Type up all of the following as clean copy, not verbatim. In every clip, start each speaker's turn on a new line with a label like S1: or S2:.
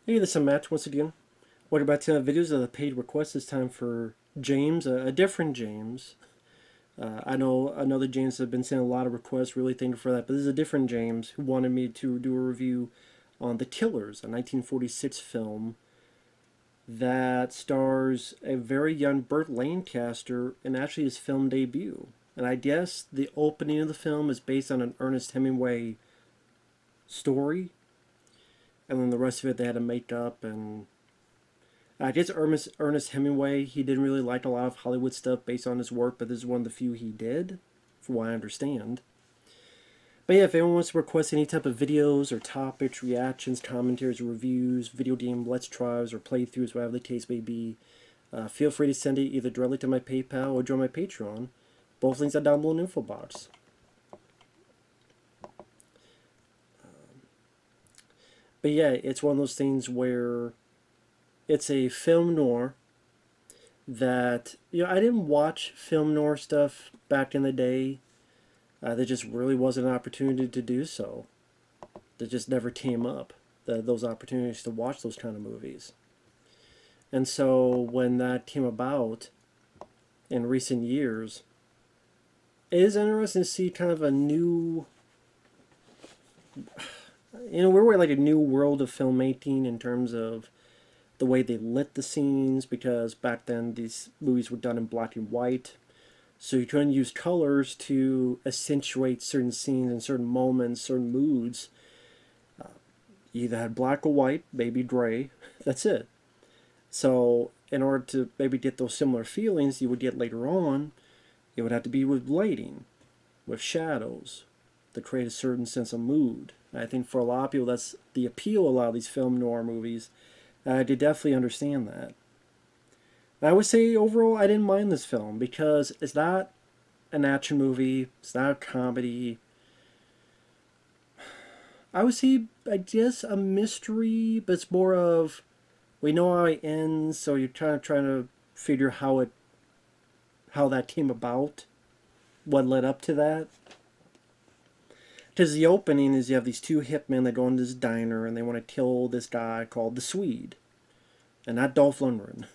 S1: Hey, this is Matt once again. Welcome back to videos of the paid request. This time for James, a different James. I know another James has been sending a lot of requests. Really thank you for that. But this is a different James who wanted me to do a review on The Killers, a 1946 film that stars a very young Burt Lancaster in actually his film debut. And I guess the opening of the film is based on an Ernest Hemingway story, and then the rest of it they had to make up. And I guess Ernest Hemingway, he didn't really like a lot of Hollywood stuff based on his work, but this is one of the few he did, from what I understand. But yeah, if anyone wants to request any type of videos or topics, reactions, commentaries, reviews, video game let's tries or playthroughs, whatever the case may be, feel free to send it either directly to my PayPal or join my Patreon. Both links are down below in the info box. But yeah, it's one of those things where it's a film noir that, I didn't watch film noir stuff back in the day. There just really wasn't an opportunity to do so. That just never came up, those opportunities to watch those kind of movies. And so when that came about in recent years, it is interesting to see kind of a new, we're like a new world of filmmaking in terms of the way they lit the scenes, because back then these movies were done in black and white. So you couldn't use colors to accentuate certain scenes and certain moments, certain moods. You either had black or white, maybe gray. That's it. So in order to maybe get those similar feelings you would get later on, it would have to be with lighting, with shadows, to create a certain sense of mood. And I think for a lot of people that's the appeal of a lot of these film noir movies. I did definitely understand that. I would say overall I didn't mind this film because it's not an action movie, it's not a comedy. I would say, I guess, a mystery, but it's more of, we know how it ends, so you're kind of trying to figure how that came about, what led up to that. Because the opening is you have these two hitmen that go into this diner and they want to kill this guy called the Swede, and not Dolph Lundgren.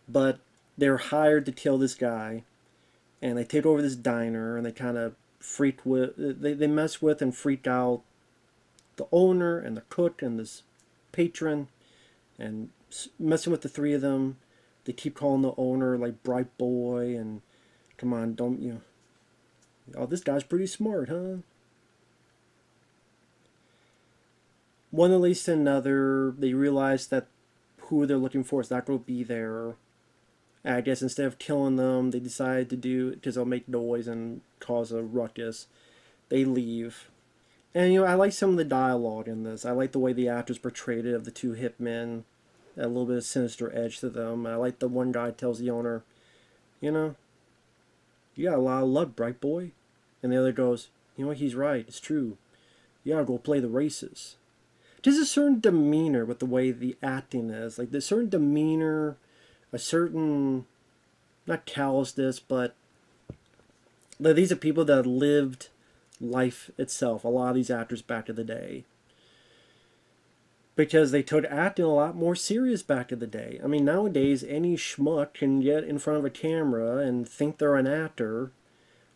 S1: But they're hired to kill this guy, and they take over this diner, and they kind of they mess with and freak out the owner and the cook and this patron, and messing with the three of them. They keep calling the owner like bright boy, and come on, don't you? Oh, this guy's pretty smart, huh? One leads to another. They realize that who they're looking for is not going to be there. I guess instead of killing them, they decide to do, because they'll make noise and cause a ruckus, they leave. And I like some of the dialogue in this. I like the way the actors portrayed it of the two hitmen, a little bit of sinister edge to them. I like the one guy tells the owner, you know, you got a lot of luck, bright boy. And the other goes, he's right, it's true. You gotta go play the races. There's a certain demeanor with the way the acting is. Like, there's a certain demeanor, a certain, not callousness, but these are people that lived life itself, a lot of these actors back in the day. Because they took acting a lot more serious back in the day. I mean, nowadays, any schmuck can get in front of a camera and think they're an actor,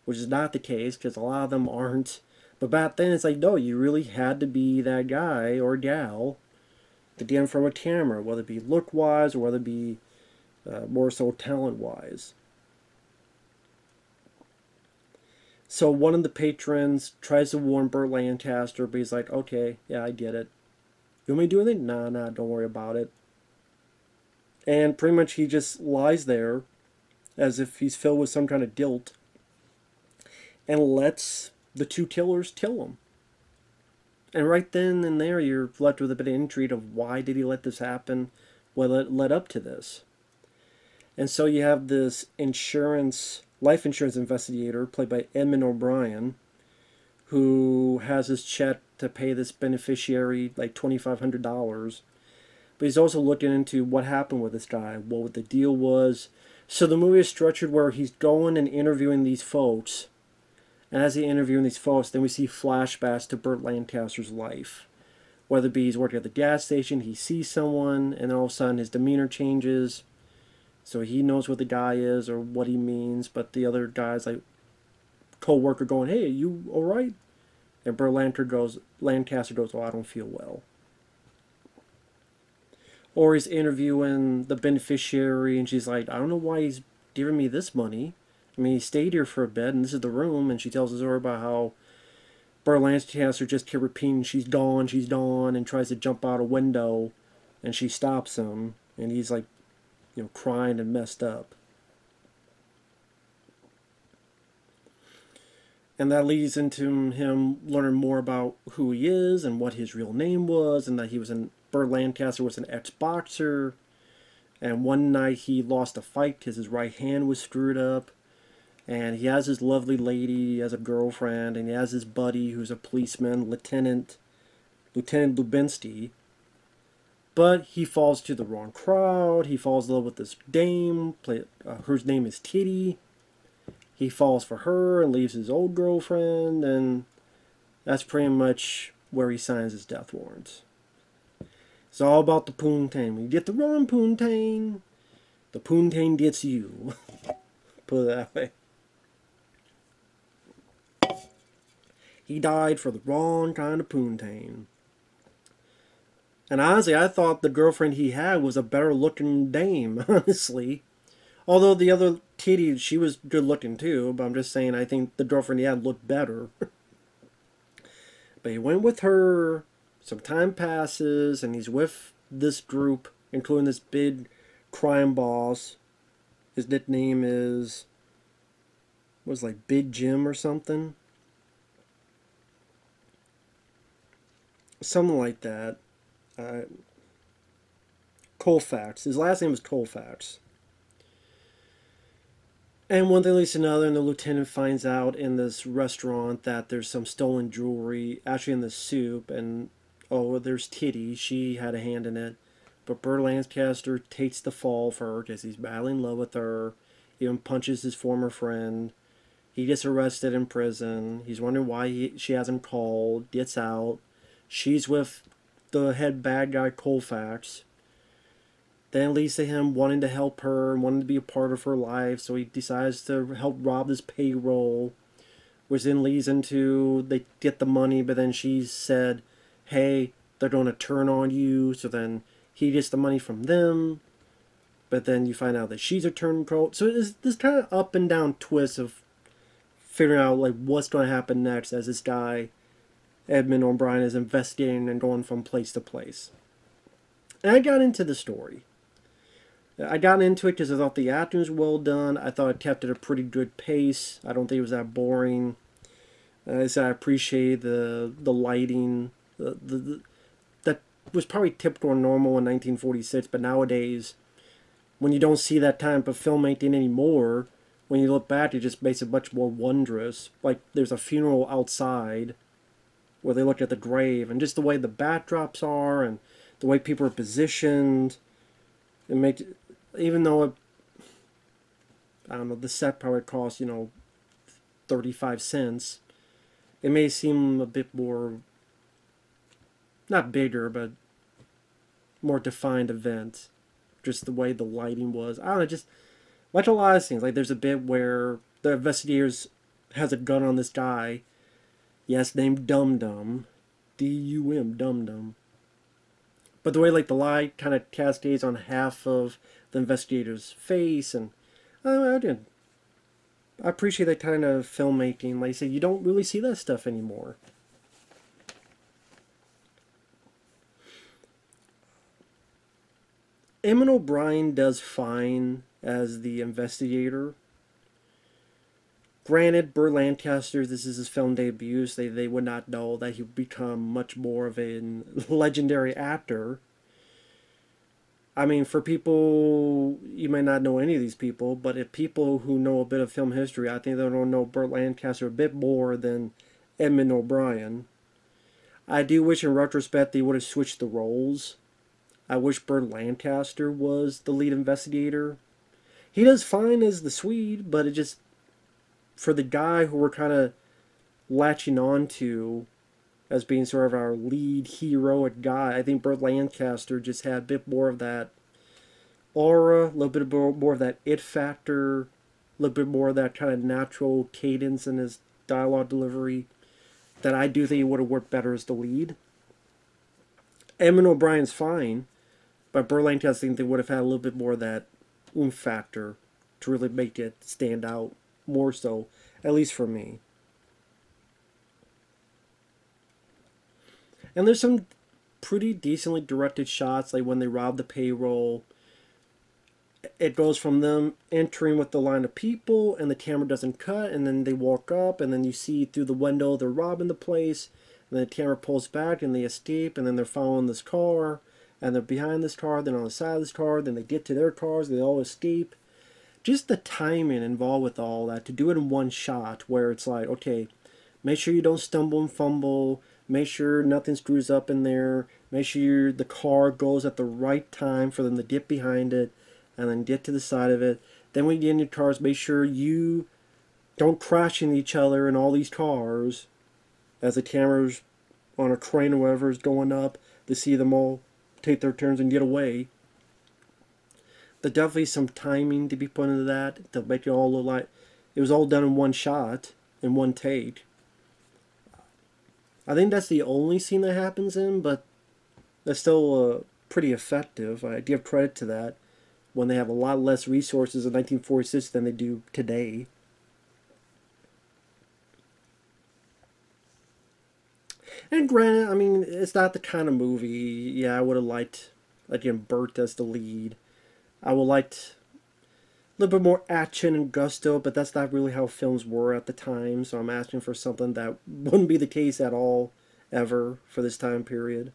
S1: which is not the case, because a lot of them aren't. But back then, it's like, no, you really had to be that guy or gal to get in front of a camera, whether it be look-wise or whether it be more so talent-wise. So one of the patrons tries to warn Burt Lancaster, but he's like, okay, yeah, I get it. You want me to do anything? Nah, don't worry about it. And pretty much he just lies there as if he's filled with some kind of guilt and lets the two killers kill him. And right then and there, you're left with a bit of intrigue of why did he let this happen? Well, it led up to this. And so you have this life insurance investigator, played by Edmund O'Brien, who has his check to pay this beneficiary like $2,500. But he's also looking into what happened with this guy, what the deal was. So the movie is structured where he's going and interviewing these folks. And as he's interviewing these folks, then we see flashbacks to Burt Lancaster's life, Whether it be he's working at the gas station, he sees someone, and then all of a sudden his demeanor changes, so he knows what the guy is or what he means, but the other guy's like co-worker going, "Hey, you all right?" And Lancaster goes, "Oh, I don't feel well." Or he's interviewing the beneficiary, and she's like, "I don't know why he's giving me this money. I mean, he stayed here for a bit, and this is the room." And she tells the story about how Burt Lancaster just kept repeating, she's gone, and tries to jump out a window, and she stops him, and he's like, crying and messed up. And that leads into him learning more about who he is and what his real name was, and that Burt Lancaster was an ex-boxer, and one night he lost a fight because his right hand was screwed up, and he has his lovely lady as a girlfriend, and he has his buddy who's a policeman, Lieutenant Lubinsky, but he falls to the wrong crowd. He falls in love with this dame, whose name is Kitty. He falls for her and leaves his old girlfriend, and that's pretty much where he signs his death warrant. It's all about the poontang. When you get the wrong poontang, the poontang gets you. Put it that way. He died for the wrong kind of poontang. And honestly, I thought the girlfriend he had was a better looking dame, honestly. Although the other Kitty, she was good looking too, but I'm just saying I think the girlfriend he had looked better. But he went with her, some time passes, and he's with this group, including this big crime boss. His nickname was like Big Jim or something. Something like that. Colfax. His last name was Colfax. And one thing leads to another, and the lieutenant finds out in this restaurant that there's some stolen jewelry actually in the soup, and there's Kitty. She had a hand in it. But Burt Lancaster takes the fall for her because he's madly in love with her. He even punches his former friend. He gets arrested in prison. He's wondering why she hasn't called. Gets out. She's with the head bad guy, Colfax. Then it leads to him wanting to help her and wanting to be a part of her life, so he decides to help rob this payroll, which then leads into they get the money, but then she said, "Hey, they're going to turn on you," so then he gets the money from them, but then you find out that she's a turncoat. So it's this kind of up and down twist of figuring out like what's going to happen next as this guy, Edmund O'Brien, is investigating and going from place to place. And I got into the story. I got into it because I thought the acting was well done. I thought it kept at a pretty good pace. I don't think it was that boring. I appreciate the lighting. That was probably typical and normal in 1946, but nowadays, when you don't see that type of filmmaking anymore, when you look back, it just makes it much more wondrous. Like, there's a funeral outside where they look at the grave, and just the way the backdrops are, and the way people are positioned, it makes it, even though I don't know, the set probably cost 35 cents, it may seem a bit more, not bigger, but more defined event. Just the way the lighting was. I don't know, just like a lot of things. Like there's a bit where the investigators has a gun on this guy. Yes, named Dum Dum. D-U-M, Dum Dum. But the way like the light kind of cascades on half of the investigator's face, and I appreciate that kind of filmmaking. Like I said, you don't really see that stuff anymore. Edmund O'Brien does fine as the investigator. Granted, Burt Lancaster, this is his film debut, so they would not know that he would become much more of a legendary actor. I mean, for people, you may not know any of these people, but if people who know a bit of film history, I think they'll know Burt Lancaster a bit more than Edmund O'Brien. I do wish in retrospect they would have switched the roles. I wish Burt Lancaster was the lead investigator. He does fine as the Swede, but it just, for the guy who we're kind of latching on to as being sort of our lead heroic guy. I think Burt Lancaster just had a bit more of that aura, a little bit more of that it factor, a little bit more of that kind of natural cadence in his dialogue delivery that I do think he would have worked better as the lead. Eamon O'Brien's fine, but Burt Lancaster, I think they would have had a little bit more of that oomph factor to really make it stand out more so, at least for me. And there's some pretty decently directed shots, like when they rob the payroll. It goes from them entering with the line of people, and the camera doesn't cut, and then they walk up, and then you see through the window they're robbing the place, and then the camera pulls back, and they escape, and then they're following this car, and they're behind this car, then on the side of this car, then they get to their cars, they all escape. Just the timing involved with all that, to do it in one shot, where it's like, okay, make sure you don't stumble and fumble, make sure nothing screws up in there, make sure the car goes at the right time for them to get behind it, and then get to the side of it. Then when you get in your cars, make sure you don't crash into each other in all these cars as the camera's on a crane or whatever is going up to see them all take their turns and get away. There's definitely some timing to be put into that to make it all look like it was all done in one shot, in one take. I think that's the only scene that happens in, but that's still pretty effective. I give credit to that, when they have a lot less resources in 1946 than they do today. And granted, I mean, it's not the kind of movie, yeah, I would have liked, again, Burt as the lead. I would liked a little bit more action and gusto, but that's not really how films were at the time, so I'm asking for something that wouldn't be the case at all, ever, for this time period.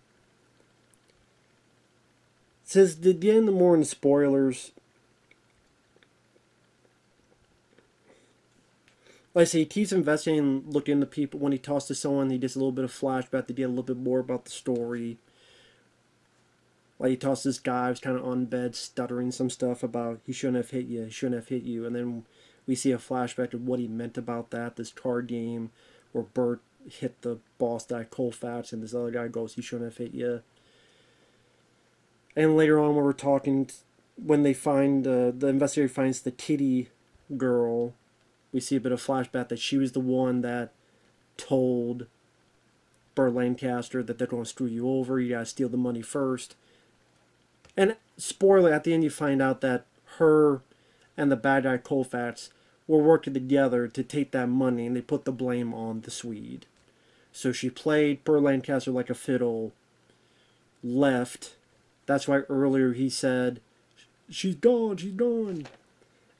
S1: It says, to get into more in the spoilers, like I say, he keeps investigating, looking into people. When he talks to someone, he does a little bit of flashback to get a little bit more about the story. Like he talks to this guy who's kind of on bed, stuttering some stuff about he shouldn't have hit you, he shouldn't have hit you. And then we see a flashback of what he meant about that, this card game where Burt hit the boss guy Colfax, and this other guy goes, he shouldn't have hit you. And later on, when we're talking, when they find, the investigator finds the kitty girl, we see a bit of flashback that she was the one that told Burt Lancaster that they're going to screw you over, you gotta steal the money first. And spoiler, at the end you find out that her and the bad guy Colfax were working together to take that money, and they put the blame on the Swede. So she played Burt Lancaster like a fiddle, left. That's why earlier he said, she's gone, she's gone.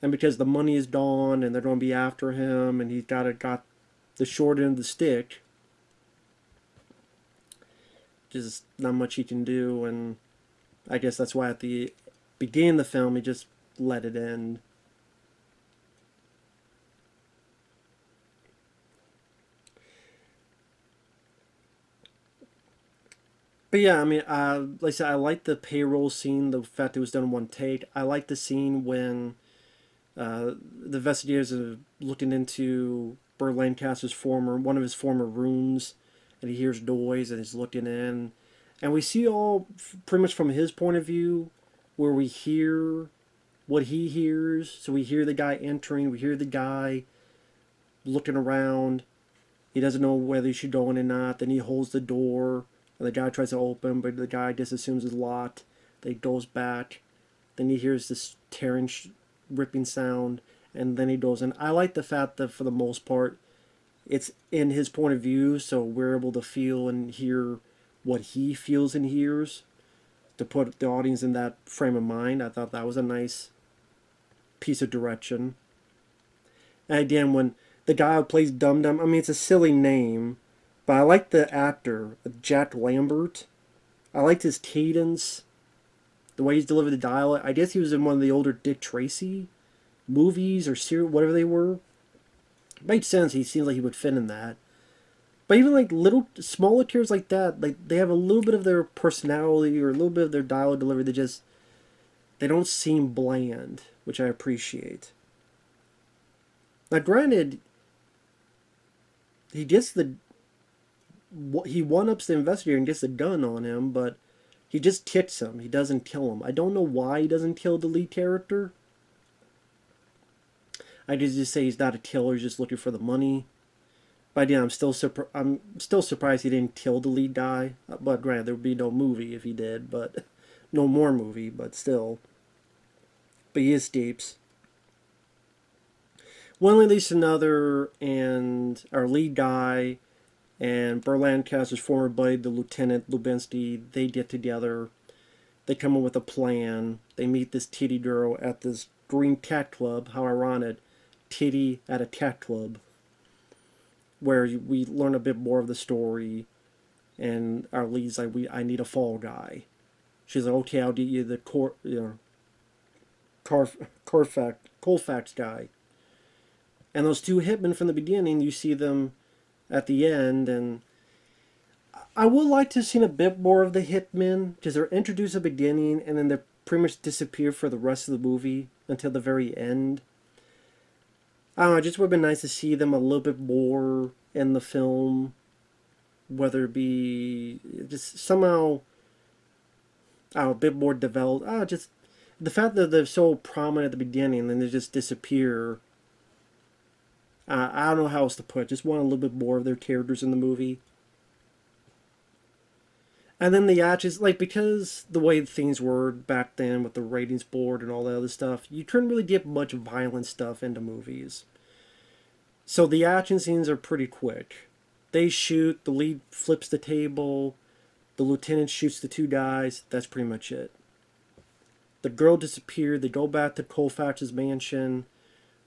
S1: And because the money is gone and they're going to be after him and he's got the short end of the stick, just not much he can do. And I guess that's why at the beginning of the film he just let it end. But yeah, I mean, like I said, I like the payroll scene, the fact it was done in one take. I like the scene when the investigators are looking into Burt Lancaster's one of his former rooms, and he hears noise and he's looking in. And we see all pretty much from his point of view, where we hear what he hears. So we hear the guy entering, we hear the guy looking around. He doesn't know whether he should go in or not. Then he holds the door. And the guy tries to open, but the guy just assumes it's locked. Then he goes back. Then he hears this tearing, ripping sound. And then he goes in. I like the fact that for the most part, it's in his point of view, so we're able to feel and hear what he feels and hears. To put the audience in that frame of mind, I thought that was a nice piece of direction. And again, when the guy who plays Dum Dum, I mean, it's a silly name, but I like the actor, Jack Lambert. I liked his cadence, the way he's delivered the dialogue. I guess he was in one of the older Dick Tracy movies or series, whatever they were. It makes sense. He seems like he would fit in that. But even like little, smaller characters like that, like they have a little bit of their personality or a little bit of their dialogue delivery. They don't seem bland, which I appreciate. Now, granted, he gets the he one-ups the investigator and gets a gun on him, but he just kicks him. He doesn't kill him. I don't know why he doesn't kill the lead character. I just say he's not a killer. He's just looking for the money. But yeah, I'm still surprised he didn't kill the lead guy. But granted, there would be no movie if he did. But no more movie. But still. But he escapes. One leads to another, and our lead guy and Burt Lancaster's former buddy, the Lieutenant Lubinsky, they get together. They come up with a plan. They meet this titty girl at this green cat club. How ironic. Titty at a cat club. Where we learn a bit more of the story. And our lead's like, I need a fall guy. She's like, okay, I'll get you the Colfax guy. And those two hitmen from the beginning, you see them at the end, and I would like to have seen a bit more of the hitmen, because they're introduced at the beginning, and then they pretty much disappear for the rest of the movie until the very end. I don't know, it just would have been nice to see them a little bit more in the film, whether it be just somehow, I don't know, a bit more developed. Just the fact that they're so prominent at the beginning and then they just disappear. I don't know how else to put it. Just want a little bit more of their characters in the movie. And then the actions, like, because the way things were back then with the ratings board and all that other stuff, you couldn't really get much violent stuff into movies. So the action scenes are pretty quick. They shoot, the lead flips the table, the lieutenant shoots the two guys, that's pretty much it. The girl disappeared, they go back to Colfax's mansion.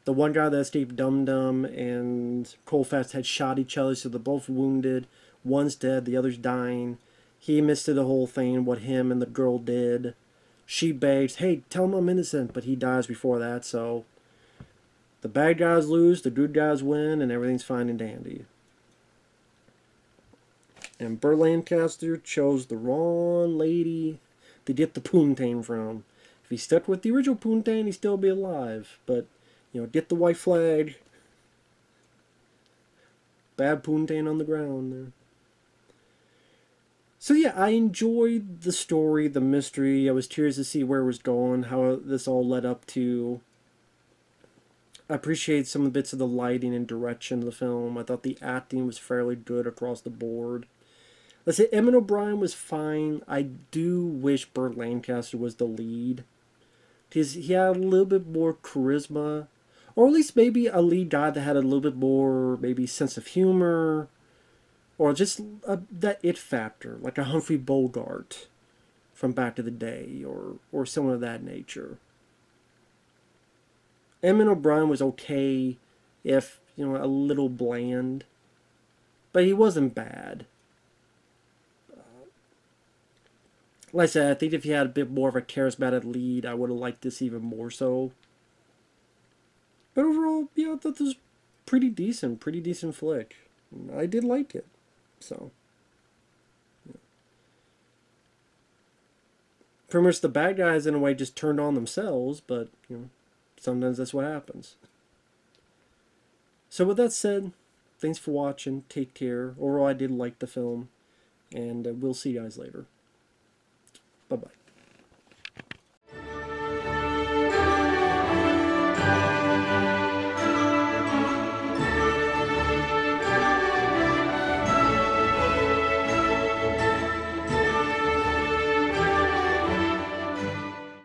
S1: The one guy that escaped Dum Dum and Colfax had shot each other, so they're both wounded. One's dead, the other's dying. He admits to the whole thing, what him and the girl did. She begs, hey, tell him I'm innocent, but he dies before that, so the bad guys lose, the good guys win, and everything's fine and dandy. And Burt Lancaster chose the wrong lady to get the poontang from. If he stuck with the original poontang, he'd still be alive, but get the white flag. Bad poontang on the ground there. So yeah, I enjoyed the story, the mystery. I was curious to see where it was going, how this all led up to. I appreciate some of the bits of the lighting and direction of the film. I thought the acting was fairly good across the board. Let's say Emmett O'Brien was fine. I do wish Burt Lancaster was the lead, because he had a little bit more charisma. Or at least maybe a lead guy that had a little bit more, maybe, sense of humor. Or just that it factor, like a Humphrey Bogart from back in the day, or someone of that nature. Emmett O'Brien was okay, if, a little bland. But he wasn't bad. Like I said, I think if he had a bit more of a charismatic lead, I would have liked this even more so. But overall, I thought this was pretty decent flick. I did like it. So, pretty much the bad guys in a way just turned on themselves, but sometimes that's what happens. So with that said, thanks for watching. Take care. Overall, I did like the film, and we'll see you guys later. Bye bye.